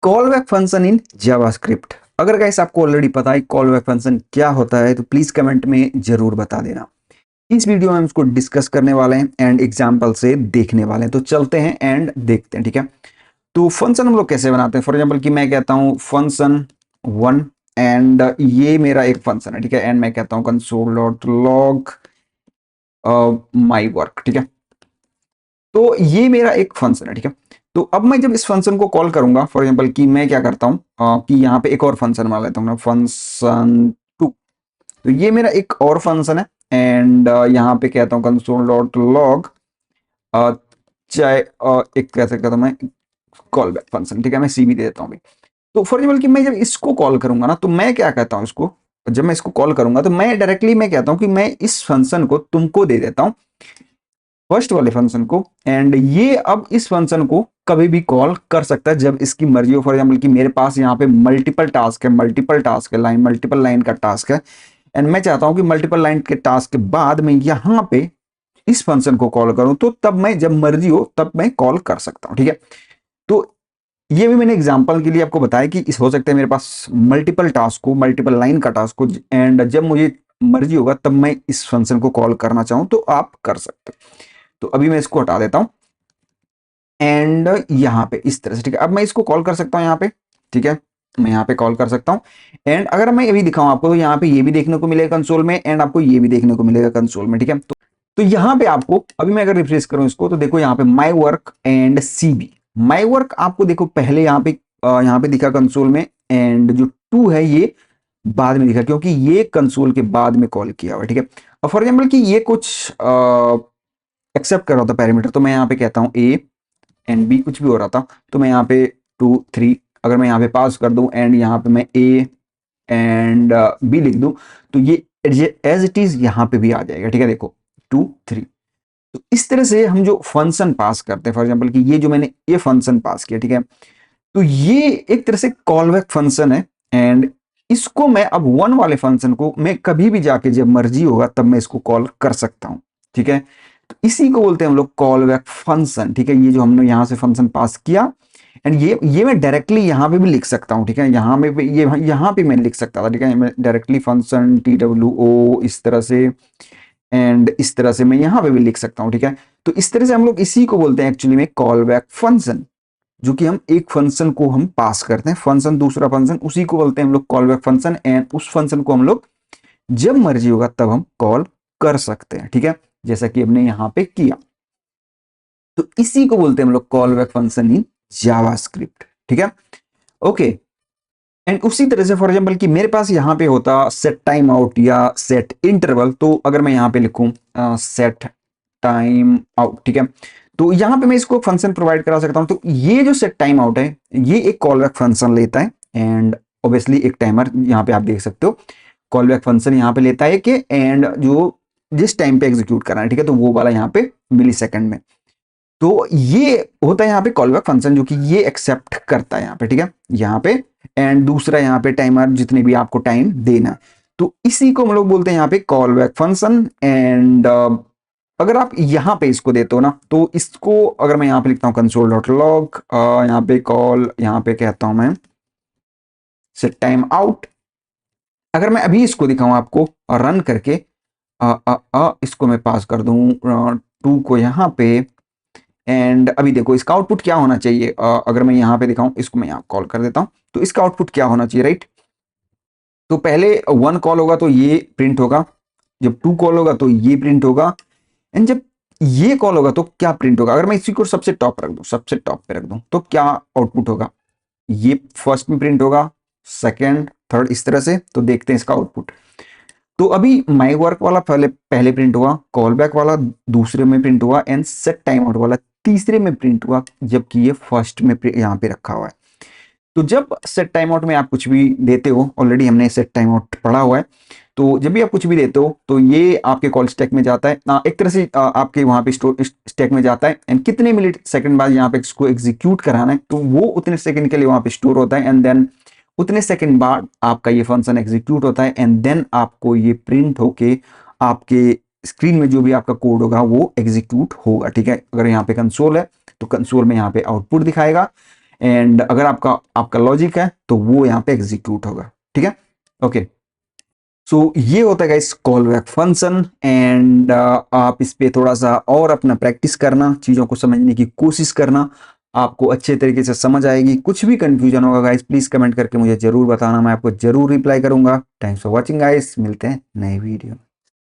Call back function in JavaScript. अगर guys आपको already पता है कॉल बैक फंक्शन क्या होता है तो प्लीज कमेंट में जरूर बता देना। इस वीडियो में हम इसको डिस्कस करने वाले हैं एंड एग्जांपल से देखने वाले हैं। तो चलते हैं एंड देखते हैं, ठीक है। तो फंक्शन हम लोग कैसे बनाते हैं, फॉर एग्जांपल कि मैं कहता हूं फंक्शन वन एंड ये मेरा एक फंक्शन है, ठीक है। एंड मैं कहता हूं console dot log my work, ठीक है। तो ये मेरा एक फंक्शन है, ठीक है। तो अब मैं जब इस फंक्शन को कॉल करूंगा, फॉर एग्जांपल कि मैं क्या करता हूँ कि यहाँ पे एक और फंक्शन बना लेता हूँ, फंक्शन टू। तो ये मेरा एक और फंक्शन है एंड यहाँ पे कहता हूँ कंसोल डॉट लॉग चाहे एक कह सकता था मैं कॉल बैक फंक्शन, ठीक है। मैं सी भी दे देता हूँ अभी। तो फॉर एग्जाम्पल कि मैं जब इसको कॉल करूंगा ना तो मैं क्या कहता हूँ इसको, जब मैं इसको कॉल करूंगा तो मैं डायरेक्टली मैं कहता हूँ कि मैं इस फंक्शन को तुमको दे देता हूँ, फर्स्ट वाले फंक्शन को। एंड ये अब इस फंक्शन को कभी भी कॉल कर सकता है जब इसकी मर्जी हो। फॉर एग्जाम्पल कि मेरे पास यहाँ पे मल्टीपल टास्क है लाइन, मल्टीपल लाइन का टास्क है एंड मैं चाहता हूँ कि मल्टीपल लाइन के टास्क के बाद मैं यहाँ पे इस फंक्शन को कॉल करूँ, तो तब मैं जब मर्जी हो तब मैं कॉल कर सकता हूँ, ठीक है। तो ये भी मैंने एग्जांपल के लिए आपको बताया कि इस हो सकता है मेरे पास मल्टीपल टास्क हो, मल्टीपल लाइन का टास्क हो एंड जब मुझे मर्जी होगा तब मैं इस फंक्शन को कॉल करना चाहूँ तो आप कर सकते हो। तो अभी मैं इसको हटा देता हूं एंड यहाँ पे इस तरह से, ठीक है। अब मैं इसको कॉल कर सकता हूँ यहाँ पे, ठीक है। मैं यहाँ पे कॉल कर सकता हूँ एंड अगर मैं अभी दिखाऊं आपको तो यहाँ पे ये भी देखने को मिलेगा कंसोल में एंड आपको ये भी देखने को मिलेगा कंसोल में, ठीक है। तो यहाँ पे आपको अभी मैं अगर रिफ्रेश करूं इसको तो देखो यहाँ पे my work and CB. My work आपको देखो पहले यहाँ पे दिखा कंसोल में एंड जो टू है ये बाद में दिखा, क्योंकि ये कंसोल के बाद में कॉल किया हुआ, ठीक है। अब फॉर एग्जाम्पल कि ये कुछ एक्सेप्ट कर रहा था पैरामीटर, तो मैं यहाँ पे कहता हूँ ए एंड बी, कुछ भी हो रहा था तो मैं यहाँ पे 2 3 अगर मैं यहाँ पे पास कर दूं एंड यहाँ पे मैं ए एंड बी लिख दूं तो ये एज इट इज यहाँ पे भी आ जाएगा, ठीक है। देखो 2 3। तो इस तरह से हम जो फंक्शन पास करते हैं, फॉर एग्जाम्पल कि ये जो मैंने ये फंक्शन पास किया, ठीक है। तो ये एक तरह से कॉल बैक फंक्शन है एंड इसको मैं अब वन वाले फंक्शन को मैं कभी भी जाके जब मर्जी होगा तब मैं इसको कॉल कर सकता हूं, ठीक है। तो इसी को बोलते हैं हम लोग कॉल बैक फंक्शन, ठीक है। ये जो हमने यहां से फंक्शन पास किया एंड ये मैं डायरेक्टली यहां पे भी लिख सकता हूं, ठीक है। यहां में ये यहां पे मैं लिख सकता था, ठीक है। मैं डायरेक्टली फंक्शन TWO इस तरह से एंड इस तरह से मैं यहां पे भी लिख सकता हूं, ठीक है। तो इस तरह से हम लोग इसी को बोलते हैं एक्चुअली में कॉल बैक फंक्शन, जो कि हम एक फंक्शन को हम पास करते हैं, फंक्शन दूसरा फंक्शन, उसी को बोलते हैं हम लोग कॉल बैक फंक्शन एंड उस फंक्शन को हम लोग जब मर्जी होगा तब हम कॉल कर सकते हैं, ठीक है। जैसा कि हमने यहां पे किया, तो इसी को बोलते हैं हम लोग call back function in JavaScript, ठीक है। ओके। एंड उसी तरह से फॉर एग्जांपल कि मेरे पास यहाँ पे होता सेट टाइम आउट या सेट इंटरवल, तो अगर मैं यहाँ पे लिखूं सेट टाइम आउट, ठीक है। तो यहाँ पे मैं इसको फंक्शन प्रोवाइड करा सकता हूँ। तो ये जो सेट टाइम आउट है ये एक कॉल बैक फंक्शन लेता है एंड ऑब्वियसली एक टाइमर यहाँ पे आप देख सकते हो कॉल बैक फंक्शन यहाँ पे लेता है कि एंड जो जिस टाइम पे एग्जीक्यूट करना है, ठीक है। तो वो वाला यहाँ पे मिली सेकंड में। तो ये होता है यहाँ पे कॉल बैक फंक्शन जो कि ये एक्सेप्ट करता है यहाँ पे, ठीक है। यहाँ पे एंड दूसरा यहाँ पे टाइमर जितने भी आपको टाइम देना है, तो इसी को हम लोग बोलते हैं यहाँ पे कॉल बैक फंक्शन। एंड अगर आप यहाँ पे इसको देते हो ना तो इसको अगर मैं यहाँ पे लिखता हूँ कंसोल डॉट लॉग यहाँ पे कॉल, यहाँ पे कहता हूँ मैं सेट टाइम आउट। अगर मैं अभी इसको दिखाऊं आपको रन करके इसको मैं पास कर दूं 2 को यहाँ पे एंड अभी देखो इसका आउटपुट क्या होना चाहिए। अगर मैं यहाँ पे दिखाऊं, इसको मैं यहाँ कॉल कर देता हूँ तो इसका आउटपुट क्या होना चाहिए, राइट। तो पहले 1 कॉल होगा तो ये प्रिंट होगा, जब 2 कॉल होगा तो ये प्रिंट होगा एंड जब ये कॉल होगा तो क्या प्रिंट होगा। अगर मैं इसी को सबसे टॉप रख दूं, सबसे टॉप पे रख दूं तो क्या आउटपुट होगा, ये फर्स्ट में प्रिंट होगा, सेकेंड थर्ड इस तरह से। तो देखते हैं इसका आउटपुट। तो अभी माई वर्क वाला पहले पहले प्रिंट हुआ, कॉल बैक वाला दूसरे में प्रिंट हुआ एंड सेट टाइम आउट वाला तीसरे में प्रिंट हुआ, जबकि ये फर्स्ट में यहाँ पे रखा हुआ है। तो जब सेट टाइम आउट में आप कुछ भी देते हो, ऑलरेडी हमने सेट टाइम आउट पढ़ा हुआ है, तो जब भी आप कुछ भी देते हो तो ये आपके कॉल स्टैक में जाता है, एक तरह से आपके वहां पे स्टोर स्टैक में जाता है एंड कितने मिनट सेकंड बाद यहाँ पे इसको एग्जीक्यूट कराना है तो वो उतने सेकंड के लिए वहां पे स्टोर होता है एंड देन उतने सेकंड बाद आपका ये फंक्शन एग्जीक्यूट होता है एंड देन आपको ये प्रिंट होके आपके स्क्रीन में जो भी आपका कोड होगा वो एग्जीक्यूट होगा, ठीक है। अगर यहाँ पे कंसोल है तो कंसोल में यहाँ पे आउटपुट दिखाएगा एंड अगर आपका आपका लॉजिक है तो वो यहाँ पे एग्जीक्यूट होगा। ठीक है, ओके। सो ये होता है guys call back function, and आप इस पे थोड़ा सा और अपना प्रैक्टिस करना, चीज़ों को समझने की कोशिश करना, आपको अच्छे तरीके से समझ आएगी। कुछ भी कंफ्यूजन होगा गाइस प्लीज कमेंट करके मुझे जरूर बताना, मैं आपको जरूर रिप्लाई करूंगा। थैंक्स फॉर वॉचिंग गाइस, मिलते हैं नए वीडियो।